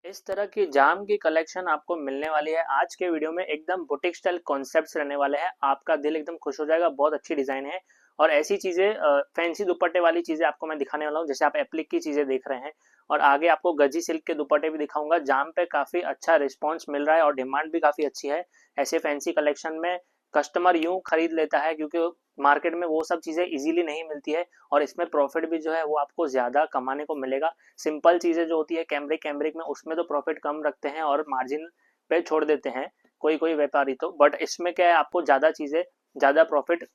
इस तरह की जाम की कलेक्शन आपको मिलने वाली है आज के वीडियो में। एकदम बुटीक स्टाइल कॉन्सेप्ट्स रहने वाले हैं, आपका दिल एकदम खुश हो जाएगा। बहुत अच्छी डिजाइन है और ऐसी चीजें फैंसी दुपट्टे वाली चीजें आपको मैं दिखाने वाला हूँ, जैसे आप एप्लिक की चीजें देख रहे हैं। और आगे आपको गजी सिल्क के दुपट्टे भी दिखाऊंगा। जाम पे काफी अच्छा रिस्पॉन्स मिल रहा है और डिमांड भी काफी अच्छी है। ऐसे फैंसी कलेक्शन में कस्टमर यूं खरीद लेता है क्योंकि मार्केट में वो सब चीजें इजीली नहीं मिलती है और इसमें प्रॉफिट भी जो है वो आपको ज्यादा कमाने को मिलेगा। सिंपल चीजें जो होती है कैमरिक कैमरिक में, उसमें तो प्रॉफिट कम रखते हैं और मार्जिन पे छोड़ देते हैं कोई कोई व्यापारी तो। बट इसमें क्या है, आपको ज्यादा चीजें ज्यादा प्रॉफिट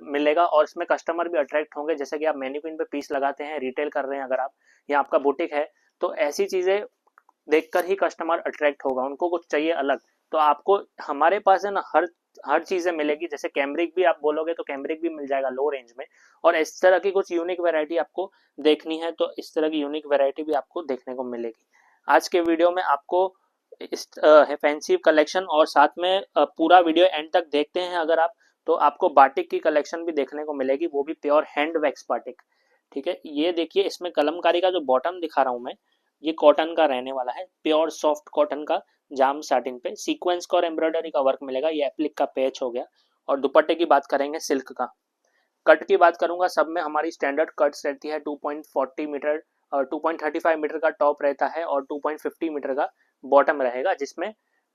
मिलेगा और इसमें कस्टमर भी अट्रैक्ट होंगे। जैसे कि आप मैन्युकिन पे पीस लगाते हैं, रिटेल कर रहे हैं अगर आप, या आपका बुटीक है, तो ऐसी चीजें देखकर ही कस्टमर अट्रैक्ट होगा, उनको कुछ चाहिए अलग। तो आपको हमारे पास है ना हर हर चीजें मिलेगी। जैसे कैमरिक भी आप बोलोगे तो कैमरिक भी मिल जाएगा लो रेंज में। और इस तरह की कुछ यूनिक वैरायटी आपको देखनी है तो इस तरह की यूनिक वैरायटी भी आपको देखने को मिलेगी आज के वीडियो में। आपको इस फैंसी कलेक्शन और साथ में पूरा वीडियो एंड तक देखते हैं अगर आप, तो आपको बाटिक की कलेक्शन भी देखने को मिलेगी, वो भी प्योर हैंड वैक्स बाटिक। ठीक है, ये देखिए, इसमें कलमकारी का जो बॉटम दिखा रहा हूं मैं, ये कॉटन का रहने वाला है, प्योर सॉफ्ट कॉटन का। जाम साटिन पे सीक्वेंस का और एम्ब्रॉयडरी का वर्क मिलेगा। ये एप्लिक का पैच हो गया। और दुपट्टे की बात करेंगे सिल्क का। कट की बात करूंगा, सब में हमारी स्टैंडर्ड कट्स रहती है। 2.40 मीटर और 2.35 मीटर का टॉप रहता है और 2.50 मीटर का बॉटम रहेगा, जिसमें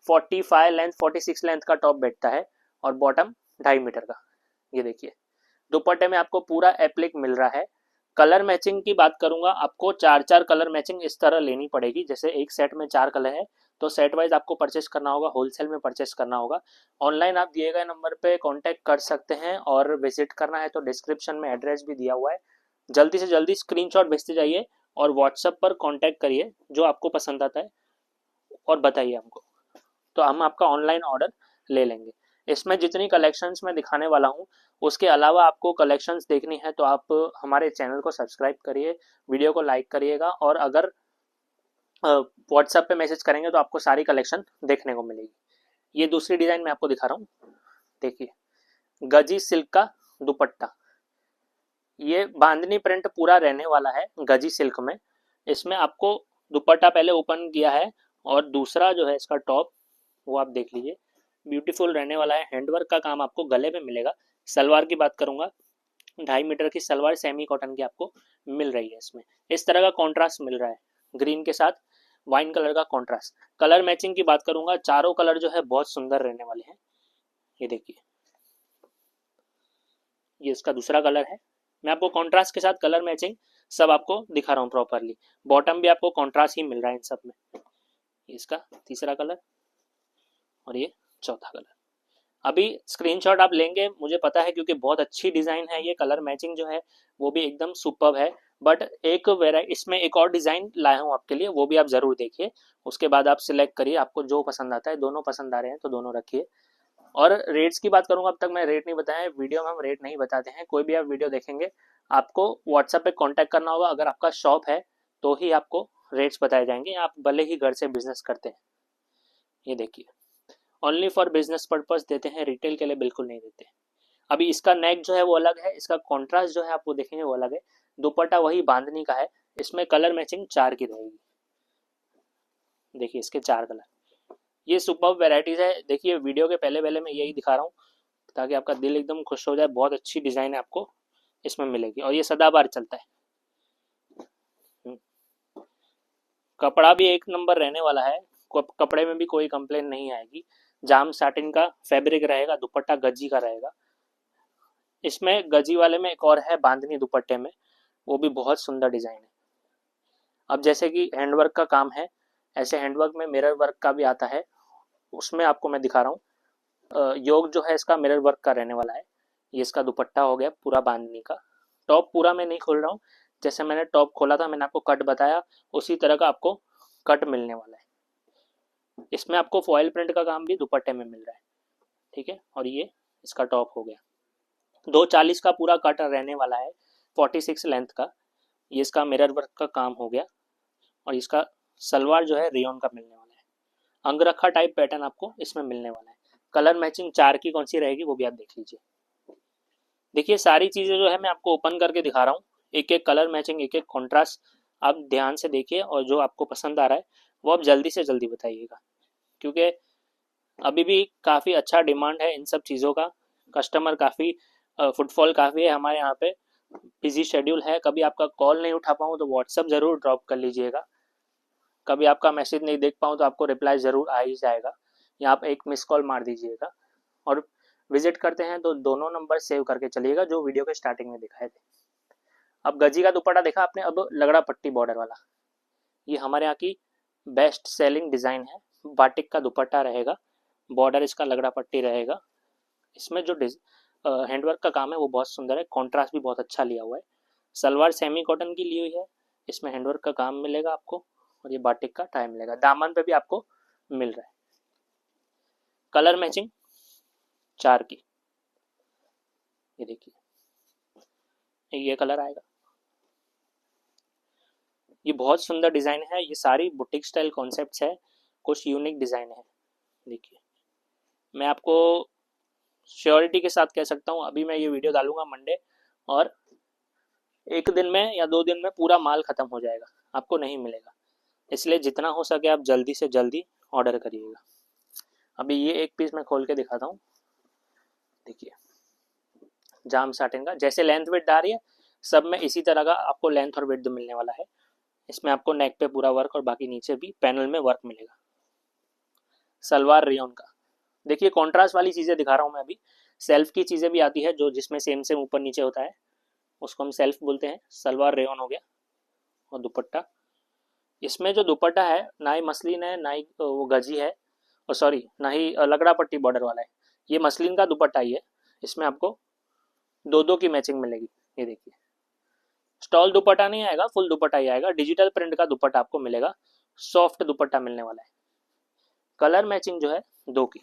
45 लेंथ 46 लेंथ का टॉप बैठता है और बॉटम 2.5 मीटर का। ये देखिए, दुपट्टे में आपको पूरा एप्लिक मिल रहा है। कलर मैचिंग की बात करूंगा, आपको चार चार कलर मैचिंग इस तरह लेनी पड़ेगी। जैसे एक सेट में 4 कलर है तो सेट वाइज आपको परचेस करना होगा, होलसेल में परचेस करना होगा। ऑनलाइन आप दिए गए नंबर पे कांटेक्ट कर सकते हैं और विजिट करना है तो डिस्क्रिप्शन में एड्रेस भी दिया हुआ है। जल्दी से जल्दी स्क्रीनशॉट भेजते जाइए और व्हाट्सएप पर कांटेक्ट करिए जो आपको पसंद आता है और बताइए हमको, तो हम आपका ऑनलाइन ऑर्डर ले लेंगे। इसमें जितनी कलेक्शंस मैं दिखाने वाला हूँ उसके अलावा आपको कलेक्शंस देखनी है तो आप हमारे चैनल को सब्सक्राइब करिए, वीडियो को लाइक करिएगा और अगर व्हाट्सएप पे मैसेज करेंगे तो आपको सारी कलेक्शन देखने को मिलेगी। ये दूसरी डिजाइन मैं आपको दिखा रहा हूँ, देखिए, गजी सिल्क का दुपट्टा। ये बांधनी प्रिंट पूरा रहने वाला है गजी सिल्क में। इसमें आपको दुपट्टा पहले ओपन किया है और दूसरा जो है इसका टॉप, वो आप देख लीजिए, ब्यूटीफुल रहने वाला है। हैंडवर्क का काम आपको गले पे मिलेगा। सलवार की बात करूंगा, 2.5 मीटर की सलवार सेमी कॉटन की आपको मिल रही है। इसमें इस तरह का कॉन्ट्रास्ट मिल रहा है, ग्रीन के साथ वाइन कलर का कॉन्ट्रास्ट। कलर मैचिंग की बात करूंगा, चारों कलर जो है बहुत सुंदर रहने वाले हैं। ये देखिए, ये इसका दूसरा कलर है। मैं आपको कॉन्ट्रास्ट के साथ कलर मैचिंग सब आपको दिखा रहा हूँ प्रॉपरली। बॉटम भी आपको कॉन्ट्रास्ट ही मिल रहा है इन सब में। इसका तीसरा कलर और ये चौथा कलर। अभी स्क्रीनशॉट आप लेंगे मुझे पता है, क्योंकि बहुत अच्छी डिजाइन है। ये कलर मैचिंग जो है वो भी एकदम सुपर्ब है। बट एक वेराइटी इसमें एक और डिजाइन लाया हूँ आपके लिए, वो भी आप जरूर देखिए। उसके बाद आप सिलेक्ट करिए, आपको जो पसंद आता है। दोनों पसंद आ रहे हैं तो दोनों रखिए। और रेट्स की बात करूंगा, अब तक मैं रेट नहीं बताया, वीडियो में हम रेट नहीं बताते हैं। कोई भी आप वीडियो देखेंगे आपको व्हाट्सएप पे कांटेक्ट करना होगा। अगर आपका शॉप है तो ही आपको रेट्स बताए जाएंगे, आप भले ही घर से बिजनेस करते हैं। ये देखिए, ओनली फॉर बिजनेस पर्पज देते हैं, रिटेल के लिए बिल्कुल नहीं देते। अभी इसका नेक जो है वो अलग है, इसका कॉन्ट्रास्ट जो है आप वो देखेंगे वो अलग है। दुपट्टा वही बांधनी का है। इसमें कलर मैचिंग 4 की रहेगी। देखिए, इसके 4 कलर। ये सुपर वेराइटीज है। देखिए, वीडियो के पहले पहले मैं यही दिखा रहा हूँ ताकि आपका दिल एकदम खुश हो जाए। बहुत अच्छी डिजाइन है आपको इसमें मिलेगी और ये सदाबहार चलता है। कपड़ा भी एक नंबर रहने वाला है, कपड़े में भी कोई कंप्लेन नहीं आएगी। जाम साटिन का फैब्रिक रहेगा, दुपट्टा गजी का रहेगा। इसमें गजी वाले में एक और है बांधनी दुपट्टे में, वो भी बहुत सुंदर डिजाइन है। अब जैसे कि हैंडवर्क का काम है, ऐसे हैंडवर्क में मिरर वर्क का भी आता है। उसमें आपको मैं दिखा रहा हूँ, योग जो है इसका मिरर वर्क का रहने वाला है। ये इसका दुपट्टा हो गया पूरा बांधनी का। टॉप पूरा मैं नहीं खोल रहा हूँ, जैसे मैंने टॉप खोला था मैंने आपको कट बताया, उसी तरह का आपको कट मिलने वाला है। इसमें आपको फॉयल प्रिंट का काम भी दुपट्टे में मिल रहा है। ठीक है, और ये इसका टॉप हो गया। 240 का पूरा कट रहने वाला है, 46 लेंथ का। ये इसका मिरर वर्क का काम हो गया और इसका सलवार जो है रेयन का मिलने वाला है। अंगरखा टाइप पैटर्न आपको इसमें मिलने वाला है। कलर मैचिंग 4 की कौन सी रहेगी वो भी आप देख लीजिए। देखिए, सारी चीजें जो है मैं आपको ओपन करके दिखा रहा हूँ, एक एक कलर मैचिंग, एक एक कॉन्ट्रास्ट। आप ध्यान से देखिए और जो आपको पसंद आ रहा है वो आप जल्दी से जल्दी बताइएगा, क्योंकि अभी भी काफ़ी अच्छा डिमांड है इन सब चीज़ों का। कस्टमर काफ़ी, फुटफॉल काफ़ी है हमारे यहाँ पे। बिजी शेड्यूल है, कभी आपका कॉल नहीं उठा पाऊँ तो व्हाट्सअप ज़रूर ड्रॉप कर लीजिएगा। कभी आपका मैसेज नहीं देख पाऊँ तो आपको रिप्लाई ज़रूर आ ही जाएगा, या आप एक मिस कॉल मार दीजिएगा। और विजिट करते हैं तो दोनों नंबर सेव करके चलिएगा जो वीडियो के स्टार्टिंग में दिखाए थे। अब गजी का दुपट्टा देखा आपने, अब लगड़ा पट्टी बॉर्डर वाला, ये हमारे यहाँ की बेस्ट सेलिंग डिज़ाइन है। बाटिक का दुपट्टा रहेगा, बॉर्डर इसका लगड़ा पट्टी रहेगा। इसमें जो हैंडवर्क का काम है वो बहुत सुंदर है, कॉन्ट्रास्ट भी बहुत अच्छा लिया हुआ है। सलवार सेमी कॉटन की ली हुई है, इसमें हैंडवर्क का काम मिलेगा आपको, और ये बाटिक का टाई मिलेगा, दामन पे भी आपको मिल रहा है। कलर मैचिंग 4 की, ये देखिए ये कलर आएगा। ये बहुत सुंदर डिज़ाइन है, ये सारी बुटीक स्टाइल कॉन्सेप्ट्स है, कुछ यूनिक डिज़ाइन है। देखिए मैं आपको श्योरिटी के साथ कह सकता हूँ, अभी मैं ये वीडियो डालूंगा मंडे, और 1 दिन में या 2 दिन में पूरा माल खत्म हो जाएगा, आपको नहीं मिलेगा। इसलिए जितना हो सके आप जल्दी से जल्दी ऑर्डर करिएगा। अभी ये एक पीस मैं खोल के दिखाता हूँ। देखिए जाम साटिन का, जैसे लेंथ विड्थ आ रही है सब में इसी तरह का आपको लेंथ और विड्थ मिलने वाला है। इसमें आपको नेक पे पूरा वर्क और बाकी नीचे भी पैनल में वर्क मिलेगा। सलवार रेयन का, देखिए कॉन्ट्रास्ट वाली चीज़ें दिखा रहा हूँ मैं अभी। सेल्फ की चीज़ें भी आती है जो जिसमें सेम सेम ऊपर नीचे होता है, उसको हम सेल्फ बोलते हैं। सलवार रेयन हो गया, और दुपट्टा, इसमें जो दुपट्टा है ना ही मसलिन है ना ही वो गजी है, और सॉरी ना ही लगड़ा पट्टी बॉर्डर वाला है, ये मसलिन का दुपट्टा ही है। इसमें आपको दो दो की मैचिंग मिलेगी। ये देखिए स्टॉल दुपट्टा नहीं आएगा, फुल दुपट्टा ही आएगा, डिजिटल प्रिंट का दुपट्टा आपको मिलेगा, सॉफ्ट दुपट्टा मिलने वाला है। कलर मैचिंग जो है 2 की,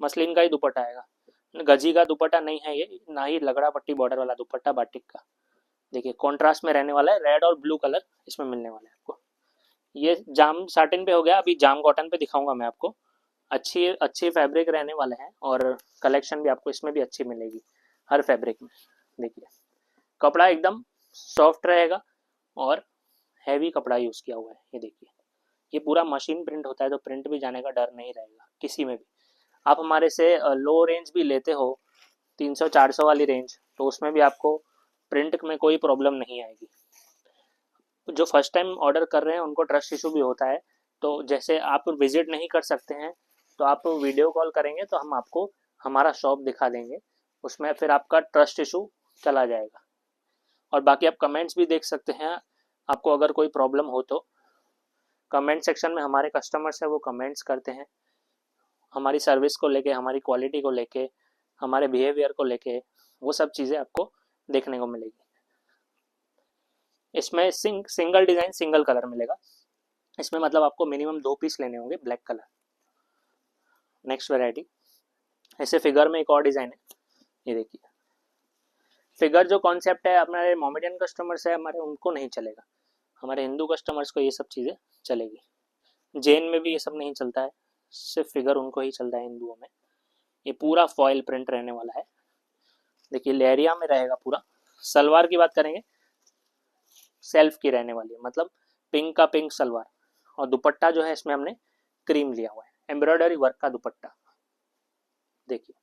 मसलिन का ही दुपट्टा आएगा, गजी का दुपट्टा नहीं है ये, ना ही लगड़ा पट्टी बॉर्डर वाला दुपट्टा बाटिक का। देखिए कॉन्ट्रास्ट में रहने वाला है, रेड और ब्लू कलर इसमें मिलने वाला है आपको। ये जाम साटिन पे हो गया, अभी जाम कॉटन पे दिखाऊंगा मैं आपको। अच्छी अच्छी फैब्रिक रहने वाले हैं, और कलेक्शन भी आपको इसमें भी अच्छी मिलेगी हर फैब्रिक में। देखिए कपड़ा एकदम सॉफ्ट रहेगा और हैवी कपड़ा यूज़ किया हुआ है। ये देखिए ये पूरा मशीन प्रिंट होता है, तो प्रिंट भी जाने का डर नहीं रहेगा किसी में भी। आप हमारे से लो रेंज भी लेते हो, 300-400 वाली रेंज, तो उसमें भी आपको प्रिंट में कोई प्रॉब्लम नहीं आएगी। जो फर्स्ट टाइम ऑर्डर कर रहे हैं उनको ट्रस्ट इशू भी होता है, तो जैसे आप विजिट नहीं कर सकते हैं तो आप वीडियो कॉल करेंगे तो हम आपको हमारा शॉप दिखा देंगे, उसमें फिर आपका ट्रस्ट इशू चला जाएगा। और बाकी आप कमेंट्स भी देख सकते हैं, आपको अगर कोई प्रॉब्लम हो तो कमेंट सेक्शन में हमारे कस्टमर्स हैं वो कमेंट्स करते हैं हमारी सर्विस को लेके, हमारी क्वालिटी को लेके, हमारे बिहेवियर को लेके, वो सब चीज़ें आपको देखने को मिलेगी। इसमें सिंगल डिज़ाइन सिंगल कलर मिलेगा, इसमें मतलब आपको मिनिमम 2 पीस लेने होंगे ब्लैक कलर। नेक्स्ट वैरायटी, ऐसे फिगर में एक और डिज़ाइन है। ये देखिए फिगर जो कॉन्सेप्ट है हमारे मोमेडियन कस्टमर्स है हमारे, उनको नहीं चलेगा, हमारे हिंदू कस्टमर्स को ये सब चीज़ें चलेगी। जैन में भी ये सब नहीं चलता है, सिर्फ फिगर उनको ही चलता है हिंदुओं में। ये पूरा फॉयल प्रिंट रहने वाला है। देखिए लेरिया में रहेगा पूरा। सलवार की बात करेंगे, सेल्फ की रहने वाली है, मतलब पिंक का पिंक सलवार, और दुपट्टा जो है इसमें हमने क्रीम लिया हुआ है, एम्ब्रॉयडरी वर्क का दुपट्टा। देखिए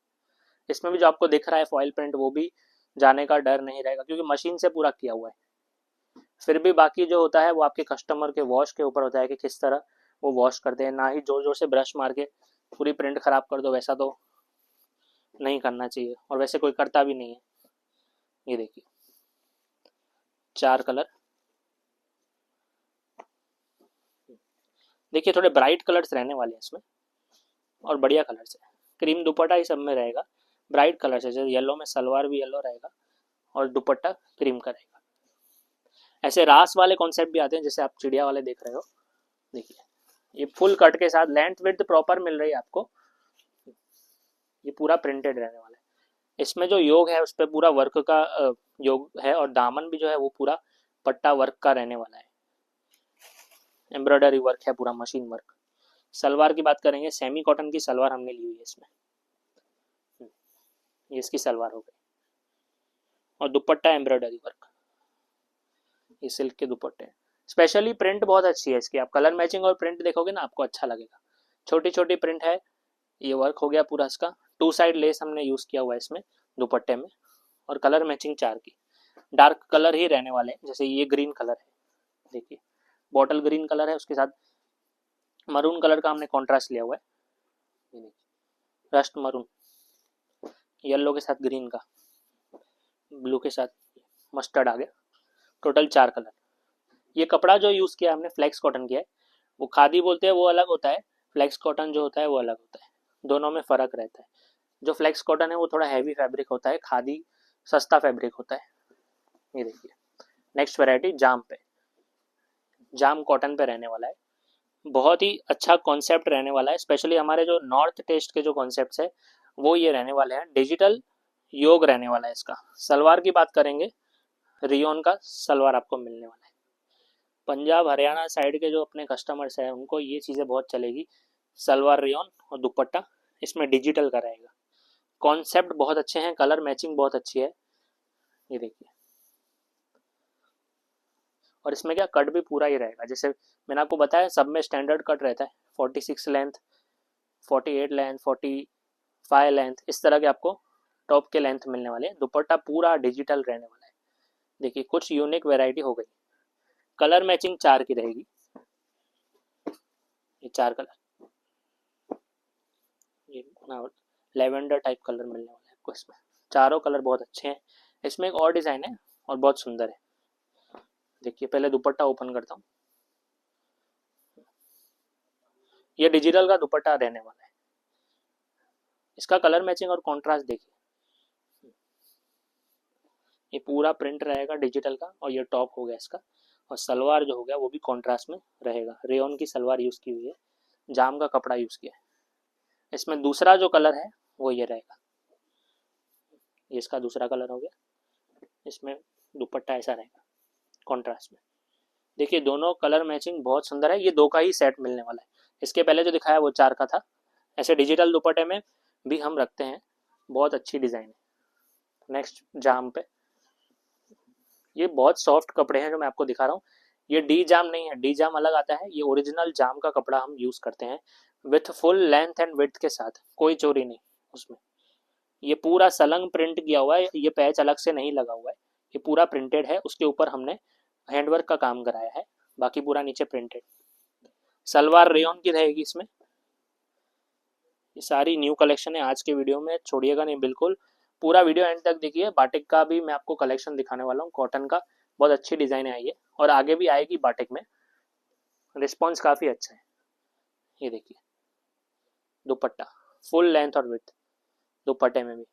इसमें भी जो आपको दिख रहा है फॉयल प्रिंट, वो भी जाने का डर नहीं रहेगा क्योंकि मशीन से पूरा किया हुआ है। फिर भी बाकी जो होता है वो आपके कस्टमर के वॉश के ऊपर होता है कि किस तरह वो वॉश करते हैं, ना ही जोर जोर से ब्रश मार के पूरी प्रिंट खराब कर दो, वैसा तो नहीं करना चाहिए, और वैसे कोई करता भी नहीं है। ये देखिए 4 कलर, देखिए थोड़े ब्राइट कलर्स रहने वाले हैं इसमें, और बढ़िया कलर्स है। क्रीम दुपट्टा ही सब में रहेगा, ब्राइट कलर्स है, जैसे येलो में सलवार भी येलो रहेगा और दुपट्टा क्रीम का रहेगा। ऐसे रास वाले कॉन्सेप्ट भी आते हैं, जैसे आप चिड़िया वाले देख रहे हो। देखिए ये फुल कट के साथ लेंथ विड्थ प्रॉपर मिल रही है आपको, ये पूरा प्रिंटेड रहने वाला है। इसमें जो योग है उस पर पूरा वर्क का योग है, और दामन भी जो है वो पूरा पट्टा वर्क का रहने वाला है, एम्ब्रॉयडरी वर्क है पूरा, मशीन वर्क। सलवार की बात करेंगे, सेमी कॉटन की सलवार हमने ली हुई है इसमें, ये इसकी सलवार हो गई, और दुपट्टा एम्ब्रॉयडरी वर्क, ये सिल्क के दुपट्टे हैं। स्पेशली प्रिंट बहुत अच्छी है इसकी, आप कलर मैचिंग और प्रिंट देखोगे ना आपको अच्छा लगेगा। छोटी छोटी प्रिंट है, ये वर्क हो गया पूरा इसका। 2 साइड लेस हमने यूज किया हुआ है इसमें दुपट्टे में, और कलर मैचिंग 4 की। डार्क कलर ही रहने वाले हैं, जैसे ये ग्रीन कलर है, देखिए बॉटल ग्रीन कलर है, उसके साथ मरून कलर का हमने कॉन्ट्रास्ट लिया हुआ है, ये देखिए रस्ट मरून, येलो के साथ ग्रीन का, ब्लू के साथ मस्टर्ड आ गया, टोटल 4 कलर। ये कपड़ा जो यूज किया हमने फ्लेक्स कॉटन किया है, वो खादी बोलते हैं वो अलग होता है, फ्लेक्स कॉटन जो होता है वो अलग होता है, दोनों में फर्क रहता है। जो फ्लेक्स कॉटन है वो थोड़ा हैवी फैब्रिक होता है, खादी सस्ता फैब्रिक होता है। ये देखिए नेक्स्ट वैरायटी जाम पे, जाम कॉटन पे रहने वाला है, बहुत ही अच्छा कॉन्सेप्ट रहने वाला है। स्पेशली हमारे जो नॉर्थ टेस्ट के जो कॉन्सेप्ट है वो ये रहने वाले हैं, डिजिटल योग रहने वाला है इसका। सलवार की बात करेंगे, रियोन का सलवार आपको मिलने वाला है। पंजाब हरियाणा साइड के जो अपने कस्टमर्स हैं उनको ये चीज़ें बहुत चलेगी, सलवार रियोन और दुपट्टा इसमें डिजिटल का रहेगा। कॉन्सेप्ट बहुत अच्छे हैं, कलर मैचिंग बहुत अच्छी है, ये देखिए। और इसमें क्या कट भी पूरा ही रहेगा, जैसे मैंने आपको बताया सब में स्टैंडर्ड कट रहता है, 46 लेंथ, 48 लेंथ, 45 लेंथ, इस तरह के आपको टॉप के लेंथ मिलने वाले हैं। दुपट्टा पूरा डिजिटल रहने वाला है, देखिए कुछ यूनिक वैरायटी हो गई। कलर मैचिंग 4 की रहेगी, ये 4 कलर, ये लेवेंडर टाइप कलर मिलने वाला है आपको इसमें। चारों कलर बहुत अच्छे हैं। इसमें एक और डिज़ाइन है और बहुत सुंदर है, देखिए पहले दुपट्टा ओपन करता हूँ। ये डिजिटल का दुपट्टा रहने वाला है, इसका कलर मैचिंग और कॉन्ट्रास्ट देखिए, ये पूरा प्रिंट रहेगा डिजिटल का, और ये टॉप हो गया इसका, और सलवार जो हो गया वो भी कॉन्ट्रास्ट में रहेगा। रेयन की सलवार यूज़ की हुई है, जाम का कपड़ा यूज़ किया है। इसमें दूसरा जो कलर है वो ये रहेगा, ये इसका दूसरा कलर हो गया, इसमें दुपट्टा ऐसा रहेगा कॉन्ट्रास्ट में। देखिए दोनों कलर मैचिंग बहुत सुंदर है, ये 2 का ही सेट मिलने वाला है। इसके पहले जो दिखाया वो 4 का था। ऐसे डिजिटल दुपट्टे में भी हम रखते हैं, बहुत अच्छी डिज़ाइन है। नेक्स्ट जाम पे, ये बहुत सॉफ्ट कपड़े हैं जो मैं आपको दिखा रहा हूँ। ये डी जाम नहीं है, डी जाम अलग आता है, ये ओरिजिनल जाम का कपड़ा हम यूज़ करते हैं with full length and width के साथ, कोई चोरी नहीं उसमें। ये पूरा सलंग प्रिंट किया हुआ है, ये पैच अलग से नहीं लगा हुआ है, ये पूरा प्रिंटेड है, उसके ऊपर हमने हैंडवर्क का काम कराया है, बाकी पूरा नीचे प्रिंटेड। सलवार रेयन की रहेगी इसमें। ये सारी न्यू कलेक्शन है आज के वीडियो में, छोड़िएगा नहीं बिल्कुल, पूरा वीडियो एंड तक देखिए। बाटिक का भी मैं आपको कलेक्शन दिखाने वाला हूँ, कॉटन का बहुत अच्छी डिज़ाइन आई है और आगे भी आएगी बाटिक में, रिस्पॉन्स काफ़ी अच्छा है। ये देखिए दुपट्टा फुल लेंथ और विड्थ, दुपट्टे में भी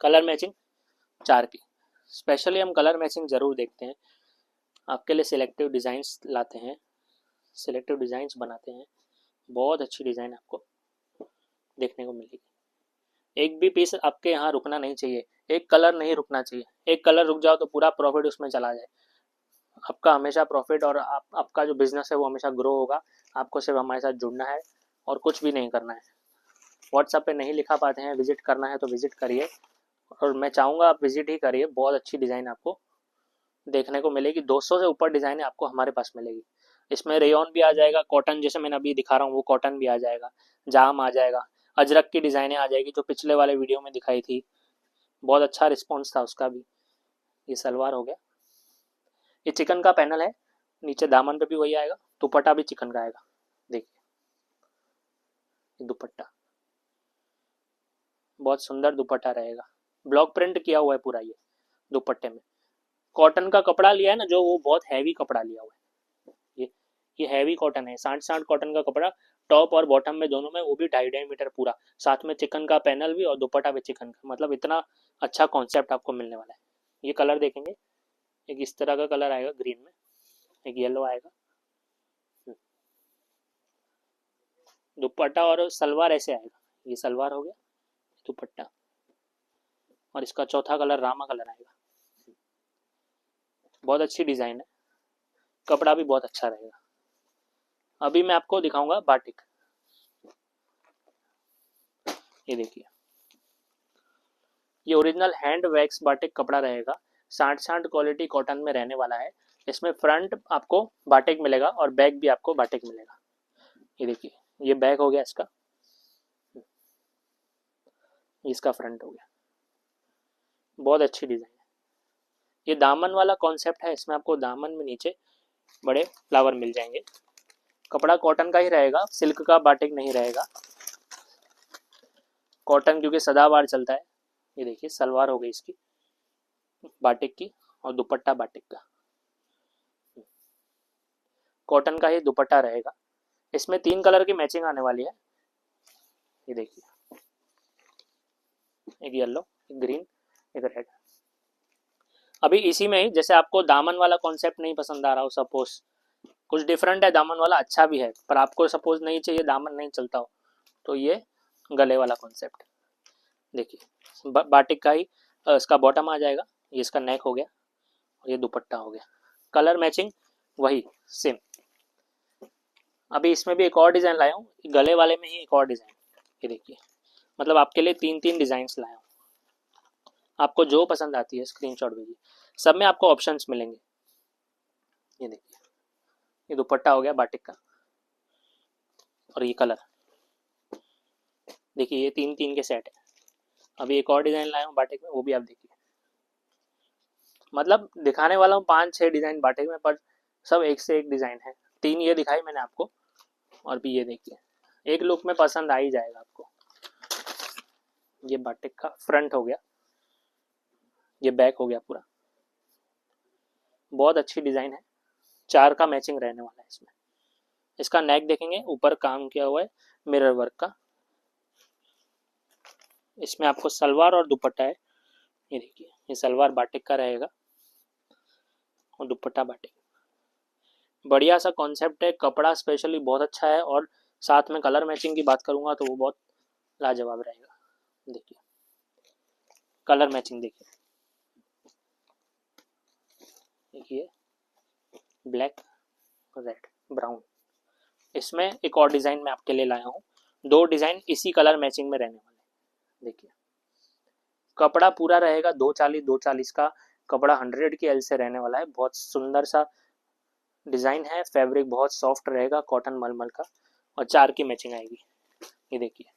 कलर मैचिंग 4 की। स्पेशली हम कलर मैचिंग ज़रूर देखते हैं, आपके लिए सिलेक्टिव डिज़ाइंस लाते हैं, सिलेक्टिव डिज़ाइंस बनाते हैं, बहुत अच्छी डिज़ाइन आपको देखने को मिलेगी। एक भी पीस आपके यहाँ रुकना नहीं चाहिए, एक कलर नहीं रुकना चाहिए, एक कलर रुक जाओ तो पूरा प्रॉफिट उसमें चला जाए। आपका हमेशा प्रॉफिट और आपका जो बिजनेस है वो हमेशा ग्रो होगा। आपको सिर्फ हमारे साथ जुड़ना है और कुछ भी नहीं करना है। व्हाट्सएप पे नहीं लिखा पाते हैं, विजिट करना है तो विजिट करिए, और मैं चाहूँगा आप विजिट ही करिए, बहुत अच्छी डिज़ाइन आपको देखने को मिलेगी। 200 से ऊपर डिज़ाइन आपको हमारे पास मिलेगी। इसमें रेयन भी आ जाएगा, कॉटन जैसे मैंने अभी दिखा रहा हूँ वो कॉटन भी आ जाएगा, जाम आ जाएगा, अजरक की डिज़ाइनें आ जाएगी जो पिछले वाले वीडियो में दिखाई थी, बहुत अच्छा रिस्पॉन्स था उसका भी। ये सलवार हो गया, ये चिकन का पैनल है, नीचे दामन पे भी वही आएगा, दुपट्टा भी चिकन का आएगा, देखिए दुपट्टा बहुत सुंदर दुपट्टा रहेगा, ब्लॉक प्रिंट किया हुआ है पूरा ये दुपट्टे में। कॉटन का कपड़ा लिया है ना जो, वो बहुत हैवी कपड़ा लिया हुआ है, ये हैवी कॉटन है, 60 कॉटन का कपड़ा, टॉप और बॉटम में दोनों में, वो भी 2.5 मीटर पूरा, साथ में चिकन का पैनल भी और दुपट्टा भी चिकन का, मतलब इतना अच्छा कॉन्सेप्ट आपको मिलने वाला है। ये कलर देखेंगे, एक इस तरह का कलर आएगा ग्रीन में, एक येलो आएगा, दुपट्टा और सलवार ऐसे आएगा, ये सलवार हो गया, दुपट्टा, और इसका चौथा कलर रामा कलर आएगा। बहुत अच्छी डिजाइन है, कपड़ा भी बहुत अच्छा रहेगा। अभी मैं आपको दिखाऊंगा बाटिक, ये देखिए ये ओरिजिनल हैंड वैक्स बाटिक कपड़ा रहेगा, 60 क्वालिटी कॉटन में रहने वाला है। इसमें फ्रंट आपको बाटिक मिलेगा और बैक भी आपको बाटिक मिलेगा। ये देखिए, ये बैक हो गया इसका, इसका फ्रंट हो गया। बहुत अच्छी डिज़ाइन है। ये दामन वाला कॉन्सेप्ट है, इसमें आपको दामन में नीचे बड़े फ्लावर मिल जाएंगे। कपड़ा कॉटन का ही रहेगा, सिल्क का बाटिक नहीं रहेगा। कॉटन क्योंकि सदाबहार चलता है। ये देखिए सलवार हो गई इसकी बाटिक की और दुपट्टा बाटिक का। कॉटन का ही दुपट्टा रहेगा। इसमें 3 कलर की मैचिंग आने वाली है। ये देखिए, एक येलो, एक ग्रीन, एक रेड। अभी इसी में ही, जैसे आपको दामन वाला कॉन्सेप्ट नहीं पसंद आ रहा हो, सपोज कुछ डिफरेंट है, दामन वाला अच्छा भी है, पर आपको सपोज नहीं चाहिए, दामन नहीं चलता हो, तो ये गले वाला कॉन्सेप्ट देखिए, बाटिक का ही इसका बॉटम आ जाएगा। ये इसका नेक हो गया और ये दुपट्टा हो गया। कलर मैचिंग वही सेम। अभी इसमें भी एक और डिज़ाइन लाया हूँ, गले वाले में ही एक और डिज़ाइन। ये देखिए, मतलब आपके लिए 3 डिज़ाइन लाया हूँ। आपको जो पसंद आती है स्क्रीनशॉट भेजिए। सब में आपको ऑप्शंस मिलेंगे। ये देखिए, ये दुपट्टा हो गया बाटिक का और ये कलर देखिए, ये 3 के सेट है। अभी एक और डिज़ाइन लाया हूँ बाटिक में, वो भी आप देखिए। मतलब दिखाने वाला हूँ 5-6 डिज़ाइन बाटिक में, पर सब एक से एक डिज़ाइन है। 3 ये दिखाई मैंने आपको, और भी ये देखिए, एक लुक में पसंद आ ही जाएगा आपको। ये बाटिक का फ्रंट हो गया, ये बैक हो गया पूरा। बहुत अच्छी डिज़ाइन है। 4 का मैचिंग रहने वाला है इसमें। इसका नेक देखेंगे, ऊपर काम किया हुआ है मिरर वर्क का। इसमें आपको सलवार और दुपट्टा है। ये देखिए, ये सलवार बाटिक का रहेगा और दुपट्टा बाटिक। बढ़िया सा कॉन्सेप्ट है। कपड़ा स्पेशली बहुत अच्छा है, और साथ में कलर मैचिंग की बात करूंगा तो वो बहुत लाजवाब रहेगा। देखिए कलर मैचिंग, देखिए ब्लैक, रेड, ब्राउन। इसमें एक और डिज़ाइन मैं आपके लिए लाया हूँ। 2 डिज़ाइन इसी कलर मैचिंग में रहने वाले हैं। देखिए कपड़ा पूरा रहेगा 240 का कपड़ा, 100 की एल से रहने वाला है। बहुत सुंदर सा डिज़ाइन है। फैब्रिक बहुत सॉफ्ट रहेगा, कॉटन मलमल का, और 4 की मैचिंग आएगी। ये देखिए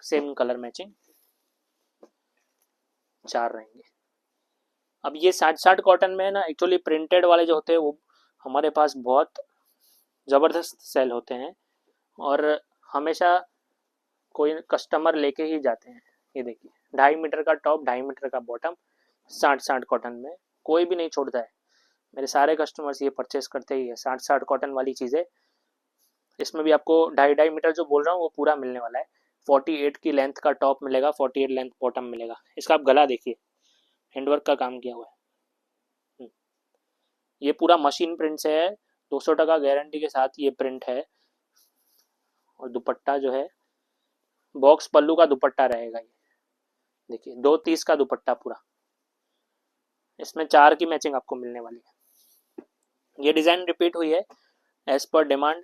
सेम कलर मैचिंग 4 रहेंगे। अब ये 60 कॉटन में ना, एक्चुअली प्रिंटेड वाले जो होते हैं वो हमारे पास बहुत ज़बरदस्त सेल होते हैं, और हमेशा कोई कस्टमर लेके ही जाते हैं। ये देखिए 2.5 मीटर का टॉप, 2.5 मीटर का बॉटम, 60 कॉटन में कोई भी नहीं छोड़ता है। मेरे सारे कस्टमर्स ये परचेस करते ही है 60 कॉटन वाली चीज़ें। इसमें भी आपको 2.5 मीटर जो बोल रहा हूँ वो पूरा मिलने वाला है। 48 की लेंथ का टॉप मिलेगा, 48 लेंथ बॉटम मिलेगा। इसका आप गला देखिए, हैंडवर्क का काम किया हुआ है। ये पूरा मशीन प्रिंट से है, 200% गारंटी के साथ ये प्रिंट है। और दुपट्टा जो है बॉक्स पल्लू का दुपट्टा रहेगा। ये देखिए 230 का दुपट्टा पूरा। इसमें 4 की मैचिंग आपको मिलने वाली है। ये डिज़ाइन रिपीट हुई है एज पर डिमांड,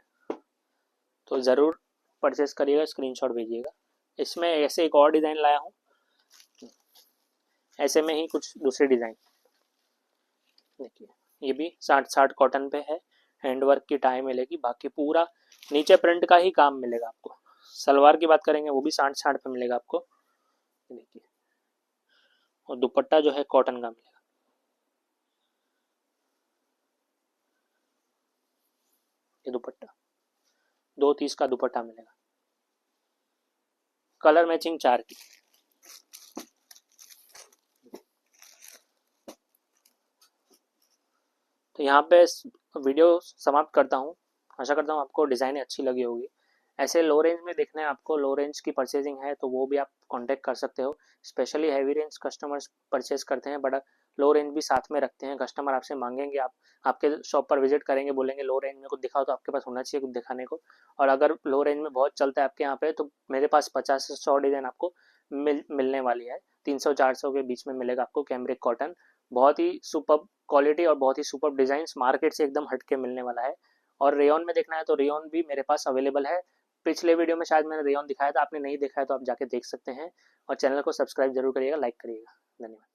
तो ज़रूर परचेस करिएगा, स्क्रीनशॉट भेजिएगा। इसमें ऐसे एक और डिज़ाइन लाया हूँ, ऐसे में ही कुछ दूसरे डिज़ाइन देखिए। ये भी 60 कॉटन पे है, हैंडवर्क की टाई मिलेगी, बाकी पूरा नीचे प्रिंट का ही काम मिलेगा आपको। सलवार की बात करेंगे वो भी 60 पे मिलेगा आपको। देखिए, और दुपट्टा जो है कॉटन का मिलेगा। ये दुपट्टा 230 का दुपट्टा मिलेगा। कलर मैचिंग 4 की। तो यहाँ पे वीडियो समाप्त करता हूँ। आशा करता हूँ आपको डिज़ाइने अच्छी लगी होगी। ऐसे लो रेंज में देखना है आपको, लो रेंज की परचेजिंग है तो वो भी आप कांटेक्ट कर सकते हो। Specially heavy range customers purchase करते हैं, बट लो रेंज भी साथ में रखते हैं। कस्टमर आपसे मांगेंगे, आप आपके शॉप पर विजिट करेंगे, बोलेंगे लो रेंज में कुछ दिखाओ, तो आपके पास होना चाहिए कुछ दिखाने को। और अगर लो रेंज में बहुत चलता है आपके यहाँ पे, तो मेरे पास 50 से 100 डिज़ाइन आपको मिलने वाली है। 300-400 के बीच में मिलेगा आपको कैमरिक कॉटन। बहुत ही सुपर क्वालिटी और बहुत ही सुपर डिज़ाइंस, मार्केट से एकदम हटके मिलने वाला है। और रेयन में देखना है तो रेयन भी मेरे पास अवेलेबल है। पिछले वीडियो में शायद मैंने रेयन दिखाया था, आपने नहीं देखा है तो आप जाके देख सकते हैं। और चैनल को सब्सक्राइब जरूर करिएगा, लाइक करिएगा। धन्यवाद।